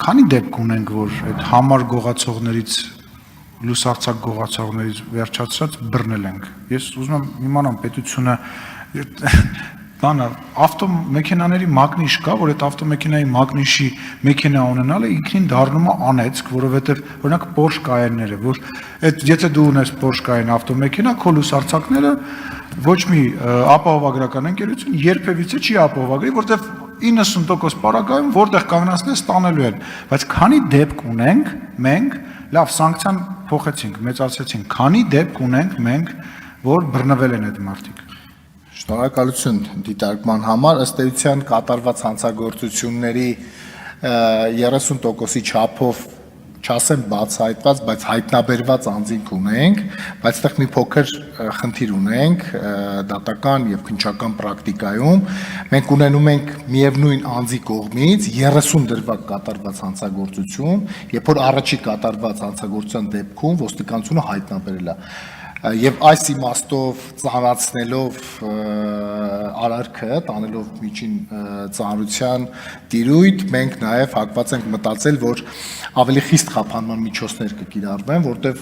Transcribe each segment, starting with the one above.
քանի դեպք ունենք, որ այդ համար գողացողներից լուսարցակ գողացողներից վերջացած բռնել ենք։ Ես ուզում եմ իմանամ պետությունը բանը ավտոմեքենաների մագնիշ կա, որ այդ ավտոմեքենայի մագնիշի մեքենա ունենալը ինքնին դառնում է անեծք, որովհետև օրինակ Porsche Cayenne-ները, որ այդ եթե դու ունես Porsche Cayenne ավտոմեքենա, քո լուսարցակները ոչ մի ապահովագրական ընկերություն երբևիցե չի ապահովագրի, որտեղ 90% պարագայում որտեղ կանգնացնես ստանելու են, բայց քանի դեպք ունենք մենք, լավ սանկցիան փոխեցինք, մեծացեցինք, քանի դեպք ունենք մենք, որ բռնվել են այդ մարդիկ։ Շնորհակալություն դիտարկման համար, ըստ էության կատարված հանցագործությունների 30%-ի չափով չասեմ բացահայտված, բայց հայտնաբերված անձինք ունենք, բայց այդտեղ մի փոքր խնդիր ունենք դատական եւ քննչական պրակտիկայում։ Մենք ունենում ենք միևնույն անձի կողմից 30 դրվագ կատարված հանցագործություն, երբ որ առաջի կատարված հանցագործության դեպքում ոստիկանությունը հայտնաբերել է։ Եվ այս իմաստով ծանրացնելով արարքը, տանելով միջին ծանրության տիրույթ, մենք նաև հակված ենք մտածել, որ ավելի խիստ խափանման միջոցներ կկիրառվեն, որտեղ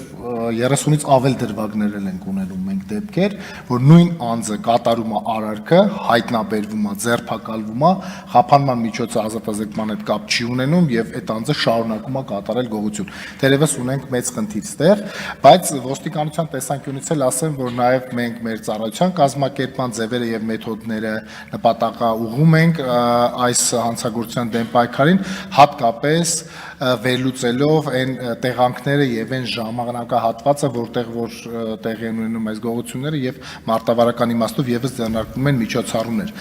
30-ից ավել դրվագներ ենք ունենում մենք դեպքեր, որ նույն անձը կատարում է արարքը, հայտնաբերվում է, ձերբակալվում է, խափանման միջոցը ազատազրկման հետ կապ չի ունենում եւ այդ անձը շարունակում է կատարել գողություն։ Թերևս ունենք մեծ խնդիր ստեղ, բայց ոստիկանության տեսանկյունից էլ ասեմ, որ նաև մենք մեր ծառայության կազմակերպման ձևերը եւ մեթոդները նպատակաուղղում ենք այս հանցագործության դեմ պայքարին, հատկապես վերլուծելով այն տեղանքները եւ այն ժամանակահատվածը, որտեղ որ տեղի են ունենում այս գողությունները եւ մարտավարական իմաստով եւս ձեռնարկվում են միջոցառումներ։